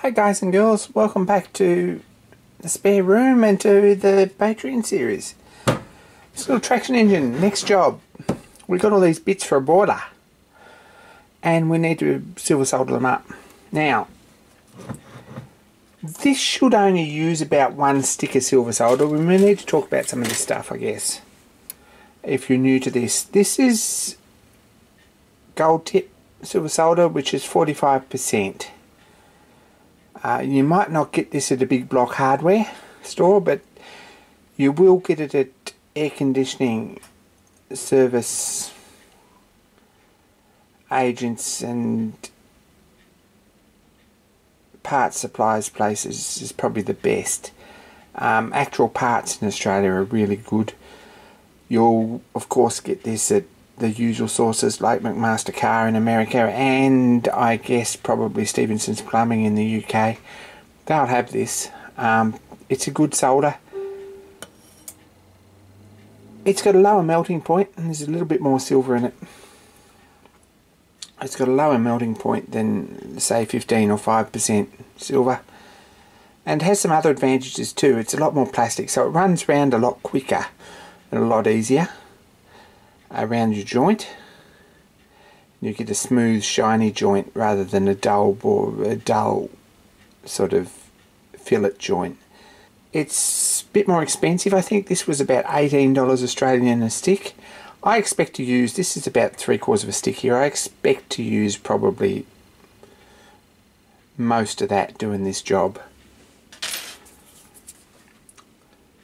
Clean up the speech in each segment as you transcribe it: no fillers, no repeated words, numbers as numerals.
Hi guys and girls, welcome back to the spare room and to the Patreon series. This little traction engine, next job. We've got all these bits for a boiler and we need to silver solder them up. Now, this should only use about one stick of silver solder. We may need to talk about some of this stuff, I guess, if you're new to this. This is gold tip silver solder, which is 45%. You might not get this at a big block hardware store, but you will get it at air conditioning service agents and parts supplies places is probably the best. Actual parts in Australia are really good. You'll of course get this at the usual sources like McMaster Car in America, and I guess probably Stevenson's Plumbing in the UK. They'll have this. It's a good solder. It's got a lower melting point and there's a little bit more silver in it. It's got a lower melting point than say 15 or 5% silver, and has some other advantages too. It's a lot more plastic, so it runs round a lot quicker and a lot easier around your joint. You get a smooth shiny joint rather than a dull sort of fillet joint. It's a bit more expensive. I think this was about $18 Australian a stick. I expect to use, this is about 3/4 of a stick here, I expect to use probably most of that doing this job.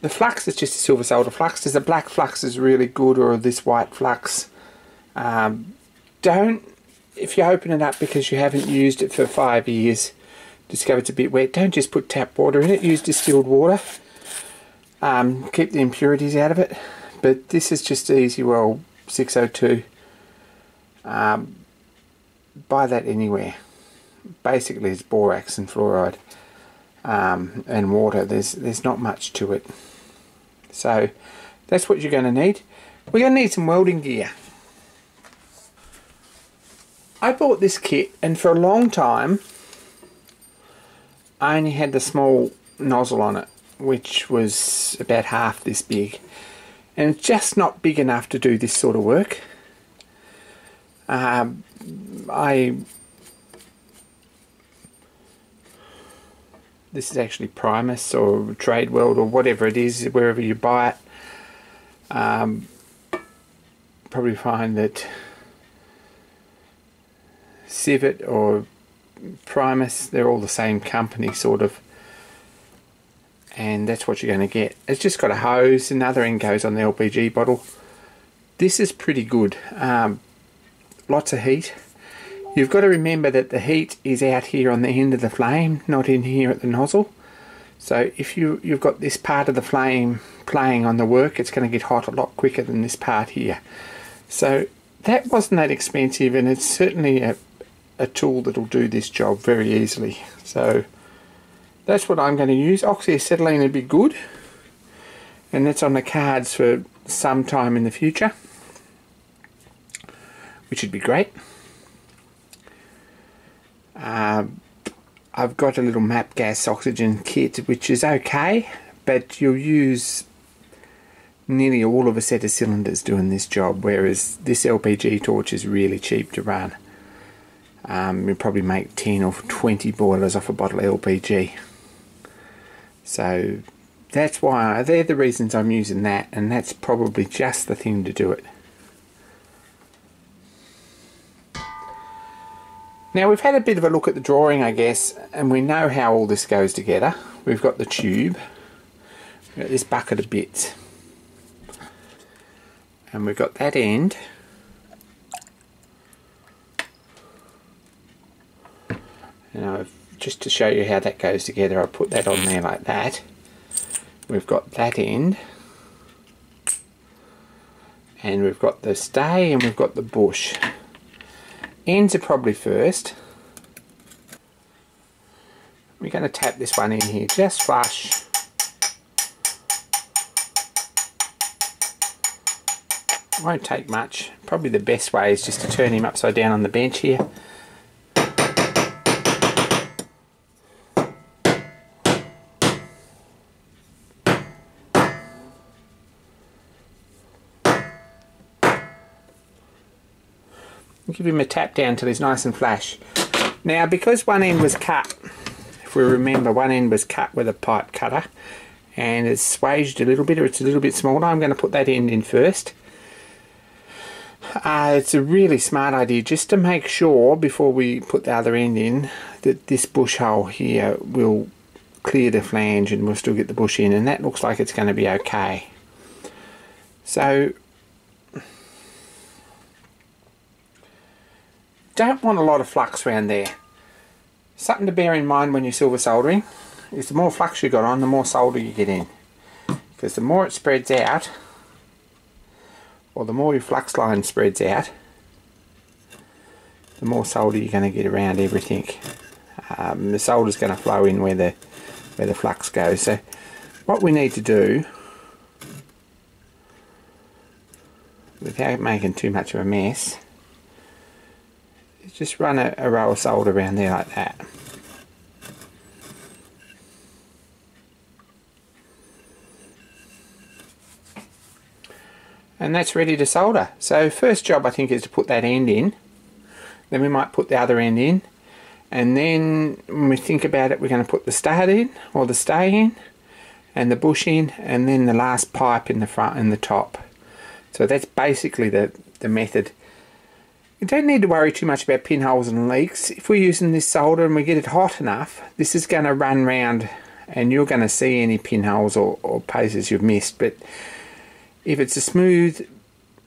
The flux is just a silver solder flux. There's a black flux is really good, or this white flux. Don't, if you open it up because you haven't used it for 5 years, discover it's a bit wet, don't just put tap water in it, use distilled water. Keep the impurities out of it. But this is just Easy Well 602. Buy that anywhere. Basically it's borax and fluoride and water. There's not much to it. So that's what you're going to need. We're going to need some welding gear. I bought this kit, and for a long time I only had the small nozzle on it, which was about half this big, and it's just not big enough to do this sort of work. This is actually Primus or Tradeweld or whatever it is, wherever you buy it. Probably find that Civet or Primus, they're all the same company sort of, and that's what you're going to get. It's just got a hose, another end goes on the LPG bottle. This is pretty good. Lots of heat. You've got to remember that the heat is out here on the end of the flame, not in here at the nozzle. So if you've got this part of the flame playing on the work, it's going to get hot a lot quicker than this part here. So that wasn't that expensive, and it's certainly a tool that'll do this job very easily. So that's what I'm going to use. Oxyacetylene would be good, and that's on the cards for some time in the future, which would be great. I've got a little MAP gas oxygen kit, which is okay, but you'll use nearly all of a set of cylinders doing this job, whereas this LPG torch is really cheap to run. You'll probably make 10 or 20 boilers off a bottle of LPG. So that's why, they're the reasons I'm using that, and that's probably just the thing to do it. Now we've had a bit of a look at the drawing, I guess, and we know how all this goes together. We've got the tube, we've got this bucket of bits, and we've got that end. Now, just to show you how that goes together, I'll put that on there like that. We've got that end, and we've got the stay, and we've got the bush. Ends are probably first. We're going to tap this one in here, just flush. Won't take much. Probably the best way is just to turn him upside down on the bench here. Give him a tap down till he's nice and flash. Now, because one end was cut, if we remember, one end was cut with a pipe cutter, and it's swaged a little bit, or it's a little bit smaller, I'm going to put that end in first. It's a really smart idea just to make sure before we put the other end in that this bush hole here will clear the flange and we'll still get the bush in, and that looks like it's going to be okay. So don't want a lot of flux around there. Something to bear in mind when you're silver soldering is the more flux you got on, the more solder you get in, because the more it spreads out, or the more your flux line spreads out, the more solder you're going to get around everything. The solder's going to flow in where the flux goes. So what we need to do, without making too much of a mess, is just run a row of solder around there like that. And that's ready to solder. So first job I think is to put that end in, then we might put the other end in, and then when we think about it, we're going to put the stud in, or the stay in, and the bush in, and then the last pipe in the front and the top. So that's basically the method. You don't need to worry too much about pinholes and leaks. If we're using this solder and we get it hot enough, this is going to run round and you're going to see any pinholes or places you've missed. But if it's a smooth,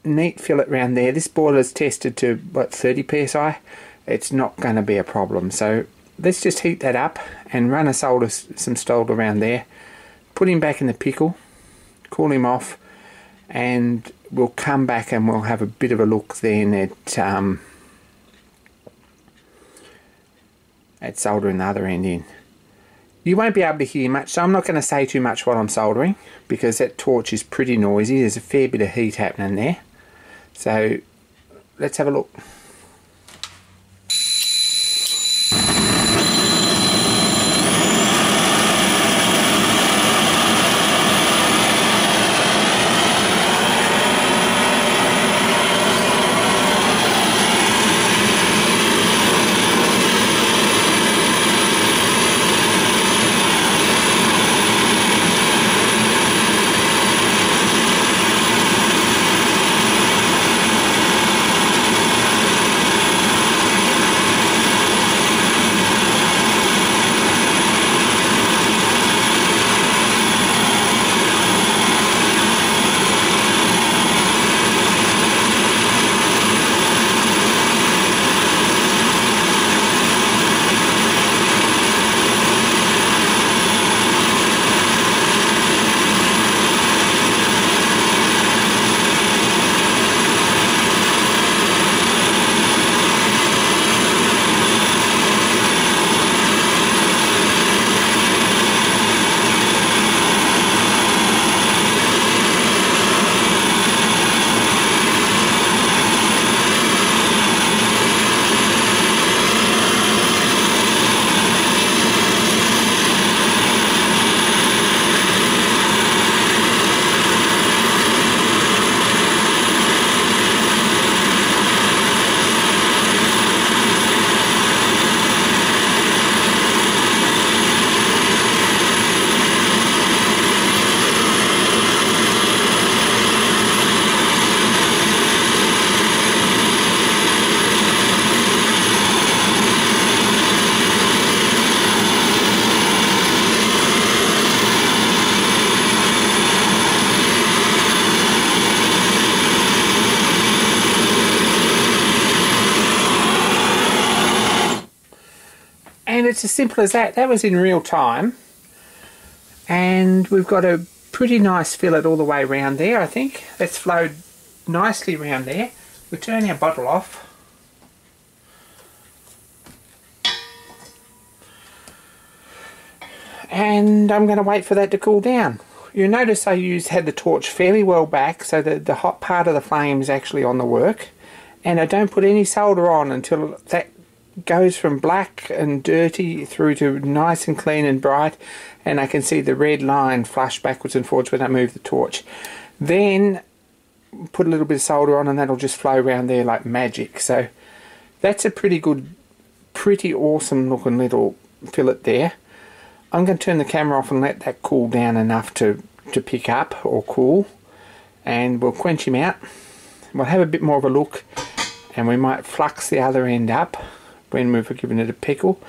neat fillet around there, this boiler's tested to, what, 30 psi, it's not going to be a problem. So let's just heat that up and run some solder around there, put him back in the pickle, cool him off, and we'll come back and we'll have a bit of a look then at soldering the other end in. You won't be able to hear much, so I'm not going to say too much while I'm soldering, because that torch is pretty noisy. There's a fair bit of heat happening there. So let's have a look. And it's as simple as that. That was in real time. And we've got a pretty nice fillet all the way around there, I think. That's flowed nicely around there. We'll turn our bottle off. And I'm going to wait for that to cool down. You'll notice I had the torch fairly well back, so that the hot part of the flame is actually on the work. And I don't put any solder on until that goes from black and dirty through to nice and clean and bright, and I can see the red line flush backwards and forwards when I move the torch. Then put a little bit of solder on and that'll just flow around there like magic. So that's a pretty good, pretty awesome looking little fillet there. I'm going to turn the camera off and let that cool down enough to pick up or cool, and we'll quench him out. We'll have a bit more of a look, and we might flux the other end up when we've given it a pickle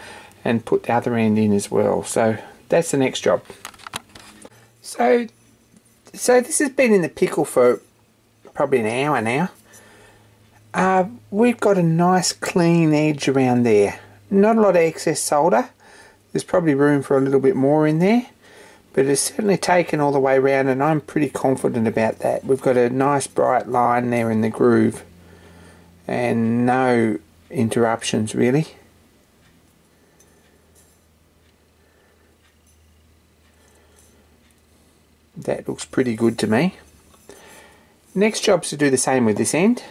and put the other end in as well. So that's the next job. So this has been in the pickle for probably an hour now. We've got a nice clean edge around there. Not a lot of excess solder. There's probably room for a little bit more in there, but it's certainly taken all the way around, and I'm pretty confident about that. We've got a nice bright line there in the groove and no interruptions really. That looks pretty good to me. Next job's to do the same with this end.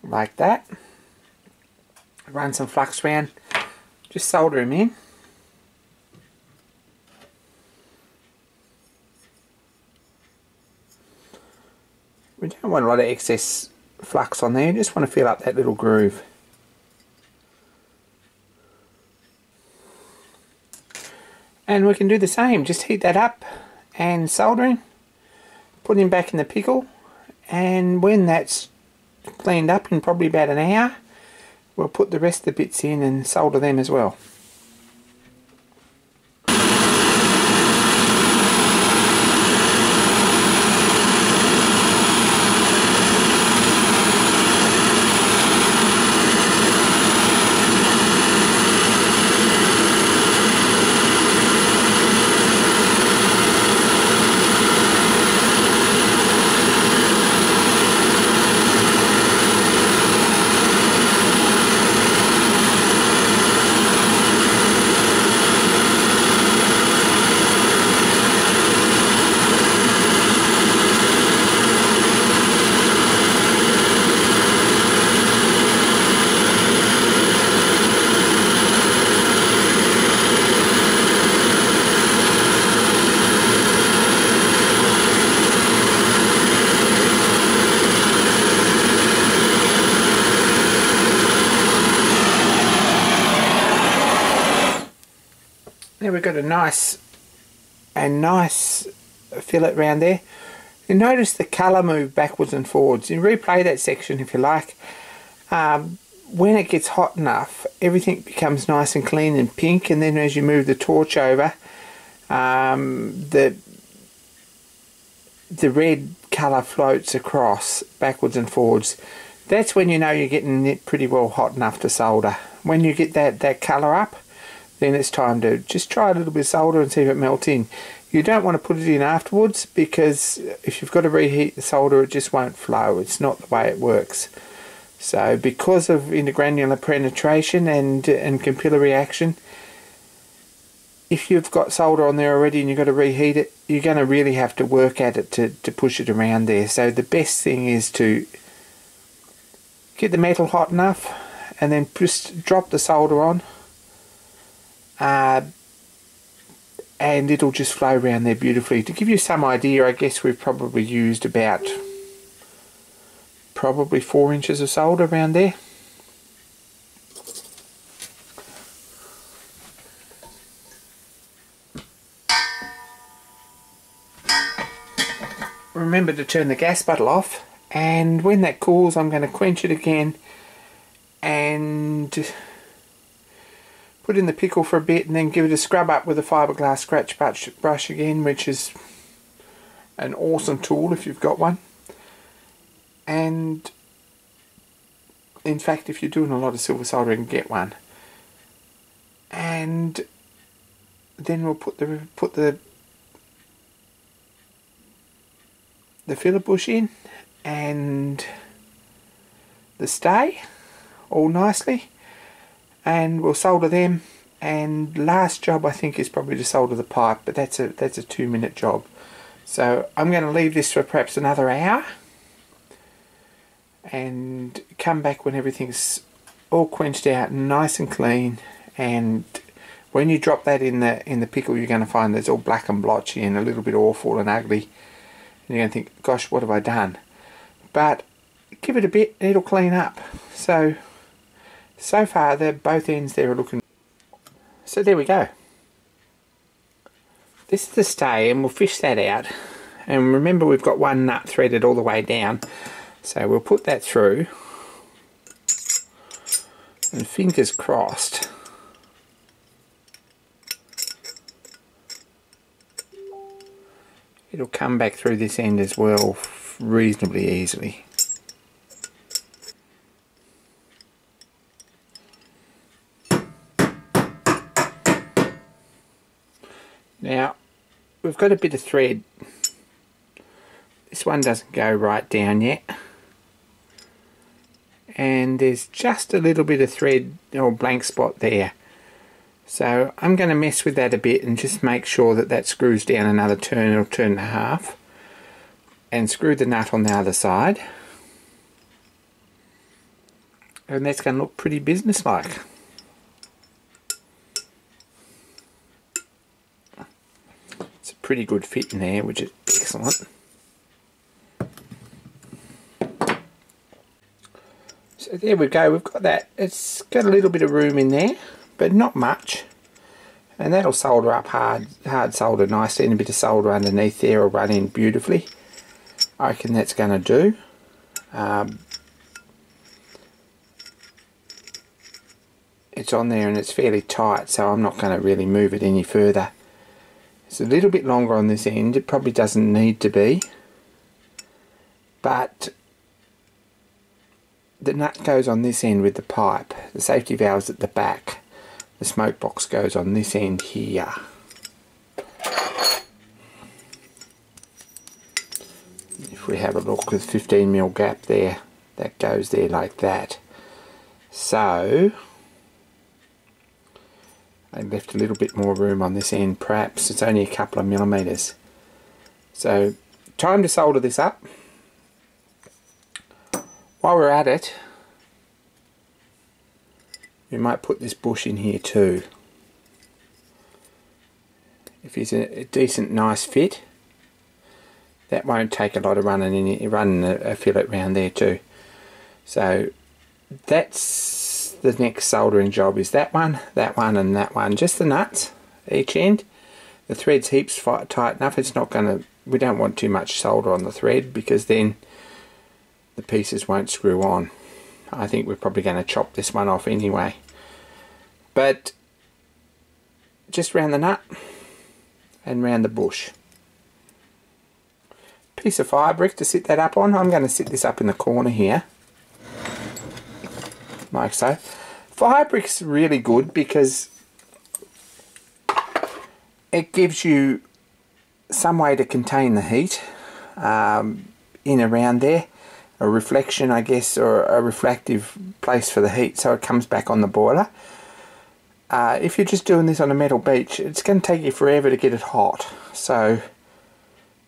Like that. Run some flux around, just solder him in. We don't want a lot of excess flux on there, you just want to fill up that little groove. And we can do the same, just heat that up and solder him, put him back in the pickle, and when that's cleaned up in probably about an hour, we'll put the rest of the bits in and solder them as well. There we've got a nice fillet around there. You notice the colour move backwards and forwards. You replay that section if you like. When it gets hot enough, everything becomes nice and clean and pink, and then as you move the torch over, the red colour floats across backwards and forwards. That's when you know you're getting it pretty well hot enough to solder. When you get that colour up, then it's time to just try a little bit of solder and see if it melts in. You don't want to put it in afterwards, because if you've got to reheat the solder, it just won't flow. It's not the way it works. So because of intergranular penetration and capillary action, if you've got solder on there already and you've got to reheat it, you're going to really have to work at it to push it around there. So the best thing is to get the metal hot enough and then just drop the solder on. And it'll just flow around there beautifully. To give you some idea, I guess we've probably used about 4 inches of solder around there. Remember to turn the gas bottle off, and when that cools I'm going to quench it again and put in the pickle for a bit, and then give it a scrub up with a fiberglass scratch brush again, which is an awesome tool if you've got one. And in fact, if you're doing a lot of silver soldering, get one. And then we'll put the fillet bush in and the stay all nicely, and we'll solder them. And last job I think is probably to solder the pipe, but that's a 2-minute job. So I'm going to leave this for perhaps another hour and come back when everything's all quenched out, nice and clean. And when you drop that in the pickle, you're going to find it's all black and blotchy and a little bit awful and ugly. And you're going to think, gosh, what have I done? But give it a bit and it'll clean up. So far, both ends there are looking. So there we go. This is the stay, and we'll fish that out. And remember, we've got one nut threaded all the way down. So we'll put that through. And fingers crossed. It'll come back through this end as well reasonably easily. Now, we've got a bit of thread. This one doesn't go right down yet. And there's just a little bit of thread or blank spot there. So I'm going to mess with that a bit and just make sure that that screws down another turn or turn and a half. And screw the nut on the other side. And that's going to look pretty businesslike. It's a pretty good fit in there, which is excellent. So there we go, we've got that. It's got a little bit of room in there, but not much. And that'll solder up hard solder nicely, and a bit of solder underneath there will run in beautifully. I reckon that's going to do. It's on there and it's fairly tight, so I'm not going to really move it any further. It's a little bit longer on this end. It probably doesn't need to be, but the nut goes on this end with the pipe. The safety valve's at the back. The smoke box goes on this end here. If we have a look, with 15mm gap there, that goes there like that. So I left a little bit more room on this end, perhaps. It's only a couple of millimeters. So time to solder this up. While we're at it, we might put this bush in here too. If it's a decent, nice fit, that won't take a lot of running a fillet round there too. So that's the next soldering job, is that one, and that one. Just the nuts each end. The thread's heaps tight enough. It's not going to. We don't want too much solder on the thread, because then the pieces won't screw on. I think we're probably going to chop this one off anyway. But just round the nut and round the bush. Piece of fire brick to sit that up on. I'm going to sit this up in the corner here, like so. Fire brick's really good because it gives you some way to contain the heat in around there. A reflection, I guess, or a reflective place for the heat, so it comes back on the boiler. If you're just doing this on a metal beach, it's going to take you forever to get it hot, so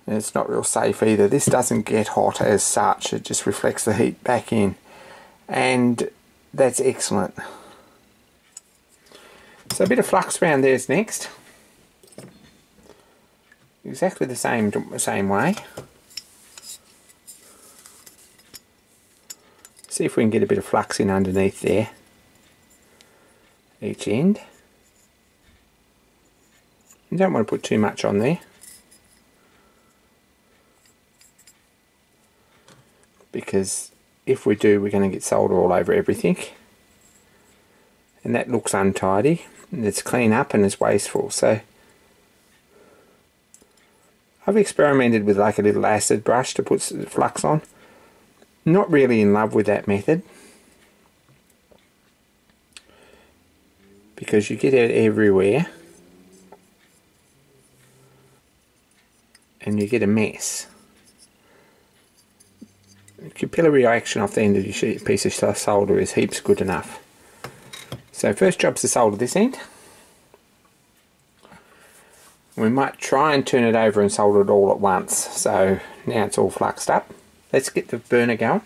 it's not real safe either. This doesn't get hot as such, it just reflects the heat back in, and that's excellent. So a bit of flux around there is next. Exactly the same way. See if we can get a bit of flux in underneath there, each end. You don't want to put too much on there, because if we do, we're going to get solder all over everything, and that looks untidy, and it's clean up and it's wasteful. So I've experimented with like a little acid brush to put flux on. Not really in love with that method, because you get it everywhere and you get a mess. Capillary action off the end of your piece of solder is heaps good enough. So first job's to solder this end. We might try and turn it over and solder it all at once. So now it's all fluxed up. Let's get the burner going.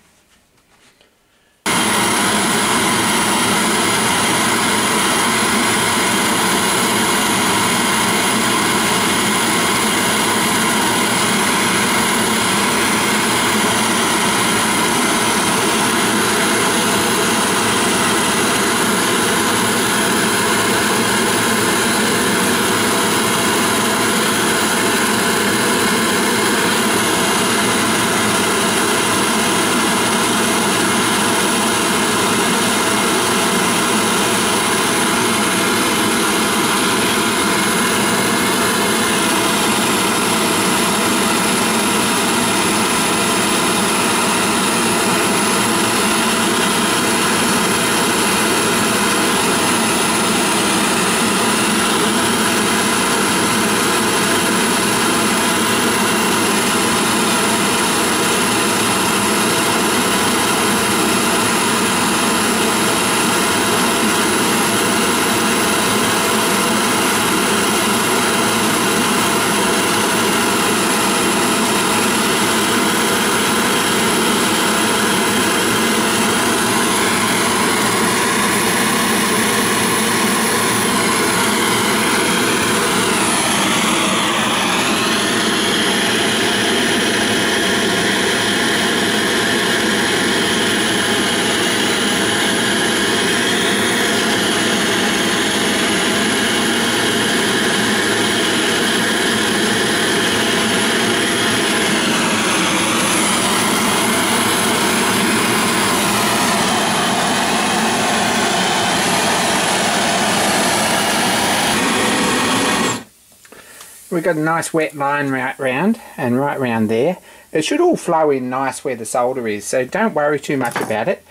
We've got a nice wet line right round and right round there. It should all flow in nice where the solder is, so don't worry too much about it.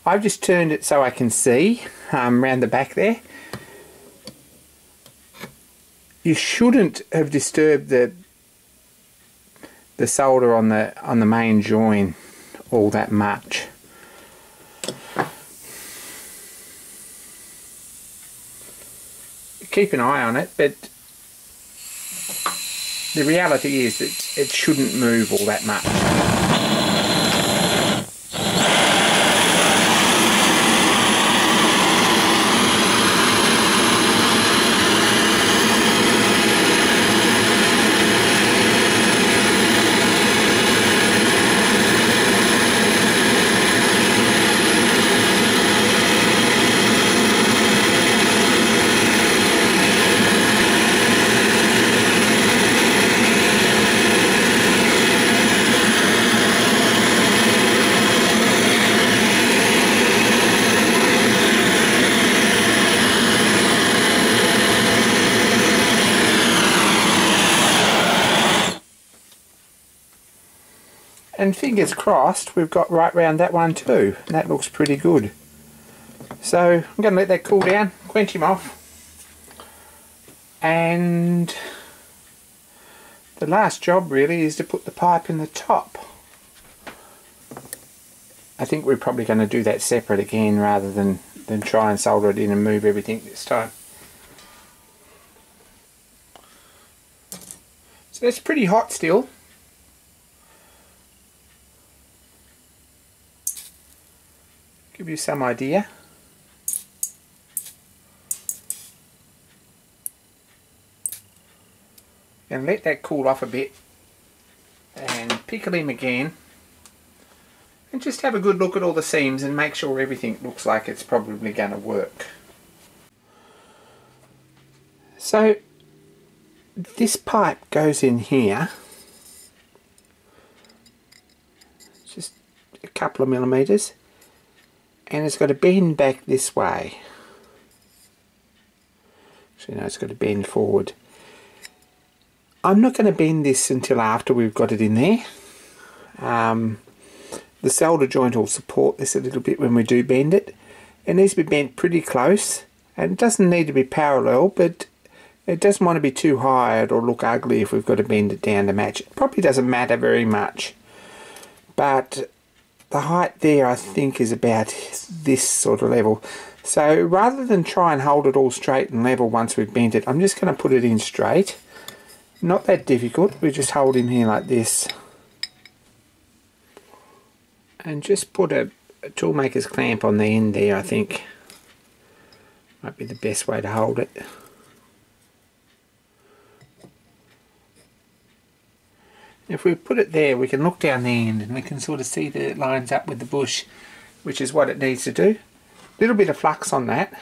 I've just turned it so I can see round the back there. You shouldn't have disturbed the solder on the main join all that much. Keep an eye on it, but the reality is that it shouldn't move all that much. And fingers crossed, we've got right round that one too. That looks pretty good. So I'm going to let that cool down, quench him off. And the last job really is to put the pipe in the top. I think we're probably going to do that separate again rather than try and solder it in and move everything this time. So it's pretty hot still. Give you some idea. And let that cool off a bit and pickle him again and just have a good look at all the seams and make sure everything looks like it's probably going to work. So this pipe goes in here just a couple of millimeters, and it's got to bend back this way. So you know it's got to bend forward. I'm not going to bend this until after we've got it in there. The solder joint will support this a little bit when we do bend it. It needs to be bent pretty close, and it doesn't need to be parallel, but it doesn't want to be too high. It'll look ugly if we've got to bend it down to match. It probably doesn't matter very much, but the height there I think is about this sort of level. So rather than try and hold it all straight and level once we've bent it, I'm just going to put it in straight Not that difficult, we just hold him here like this and just put a toolmaker's clamp on the end there. I think might be the best way to hold it. If we put it there, we can look down the end and we can sort of see that it lines up with the bush, which is what it needs to do. Little bit of flux on that,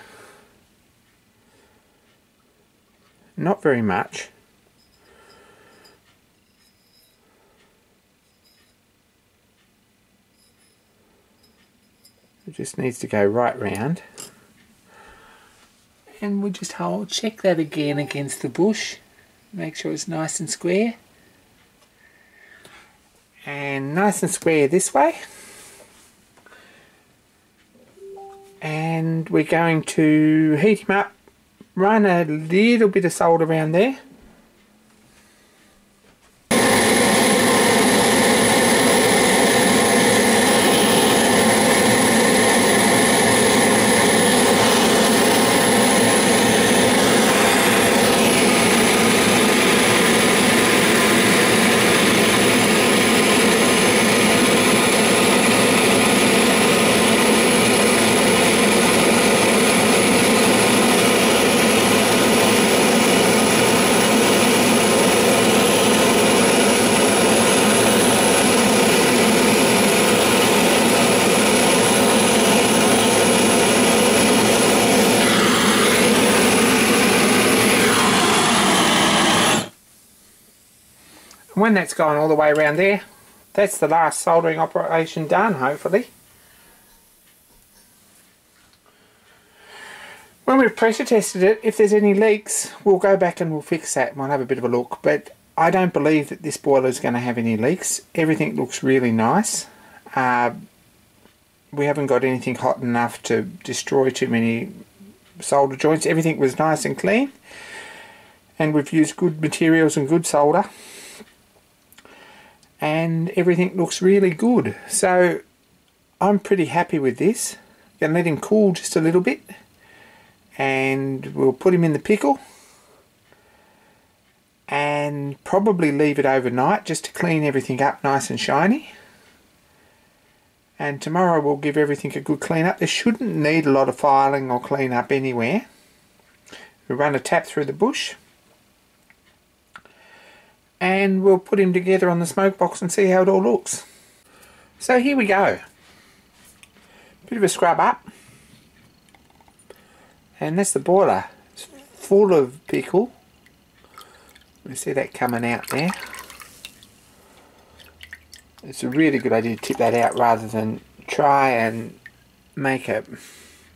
not very much. It just needs to go right round. And we just check that again against the bush. Make sure it's nice and square. And nice and square this way. And we're going to heat him up, run a little bit of solder around there. When that's gone all the way around there, that's the last soldering operation done, hopefully. When we've pressure tested it, if there's any leaks, we'll go back and we'll fix that and we'll have a bit of a look. But I don't believe that this boiler is going to have any leaks. Everything looks really nice. We haven't got anything hot enough to destroy too many solder joints. Everything was nice and clean. And we've used good materials and good solder. And everything looks really good, so I'm pretty happy with this. Gonna let him cool just a little bit and we'll put him in the pickle and probably leave it overnight just to clean everything up nice and shiny. And tomorrow we'll give everything a good clean up. There shouldn't need a lot of filing or clean up anywhere. We run a tap through the bush and we'll put him together on the smoke box and see how it all looks. So here we go. Bit of a scrub up. And that's the boiler. It's full of pickle. You see that coming out there. It's a really good idea to tip that out rather than try and make a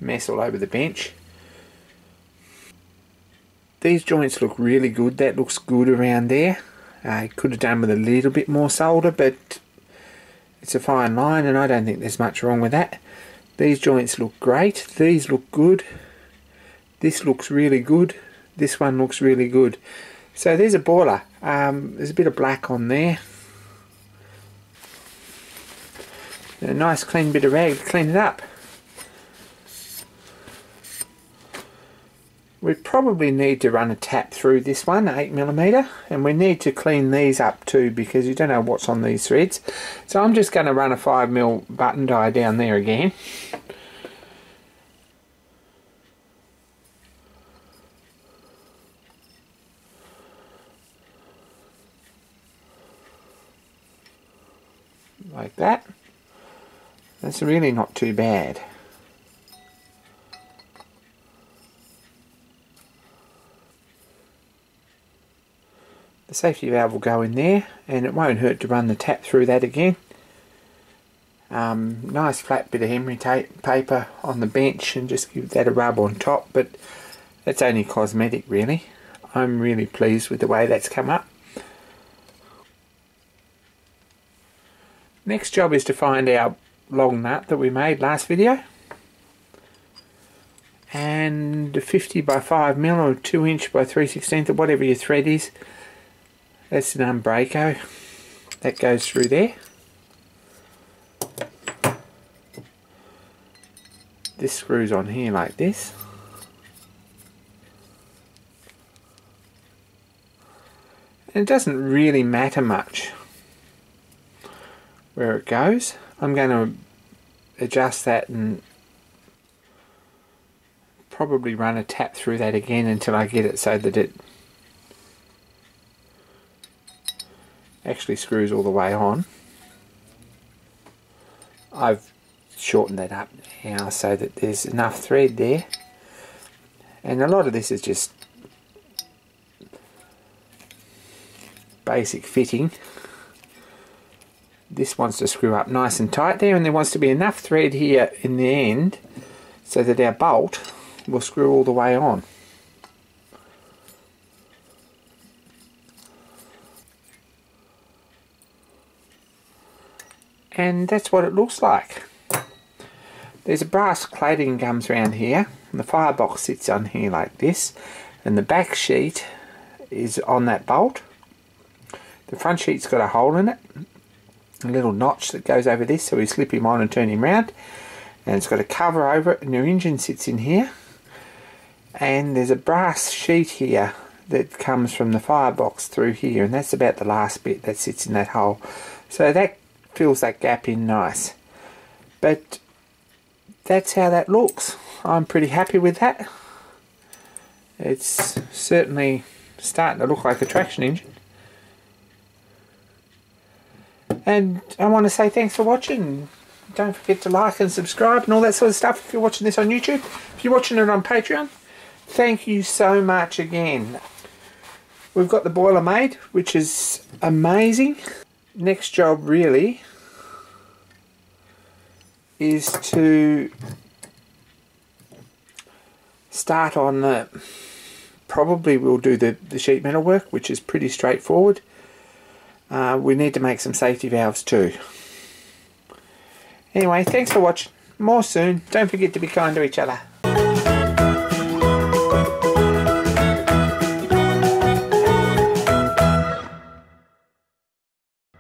mess all over the bench. These joints look really good. That looks good around there. Could have done with a little bit more solder, but it's a fine line and I don't think there's much wrong with that. These joints look great. These look good. This looks really good. This one looks really good. So there's a boiler. There's a bit of black on there. A nice clean bit of rag to clean it up. We probably need to run a tap through this one, 8mm, and we need to clean these up too because you don't know what's on these threads. So I'm just going to run a 5mm button die down there again. Like that. That's really not too bad. The safety valve will go in there and it won't hurt to run the tap through that again. Nice flat bit of emery tape paper on the bench and just give that a rub on top, but that's only cosmetic really. I'm really pleased with the way that's come up. Next job is to find our long nut that we made last video. And a 50 by 5mm or 2" by 3/16 or whatever your thread is. That's an Umbraco. That goes through there. This screws on here like this. And it doesn't really matter much where it goes. I'm going to adjust that and probably run a tap through that again until I get it so that it actually screws all the way on. I've shortened that up now so that there's enough thread there, and a lot of this is just basic fitting. This wants to screw up nice and tight there, and there wants to be enough thread here in the end so that our bolt will screw all the way on. And that's what it looks like. There's a brass cladding comes around here, and the firebox sits on here like this, and the back sheet is on that bolt. The front sheet's got a hole in it, a little notch that goes over this so we slip him on and turn him round, and it's got a cover over it, and your engine sits in here, and there's a brass sheet here that comes from the firebox through here, and that's about the last bit that sits in that hole, so that fills that gap in nice. But that's how that looks. I'm pretty happy with that. It's certainly starting to look like a traction engine. And I want to say thanks for watching. Don't forget to like and subscribe and all that sort of stuff if you're watching this on YouTube. If you're watching it on Patreon, thank you so much again. We've got the boiler made, which is amazing. Next job really is to start on the, probably we'll do the sheet metal work, which is pretty straightforward. We need to make some safety valves too. Anyway, thanks for watching. More soon. Don't forget to be kind to each other.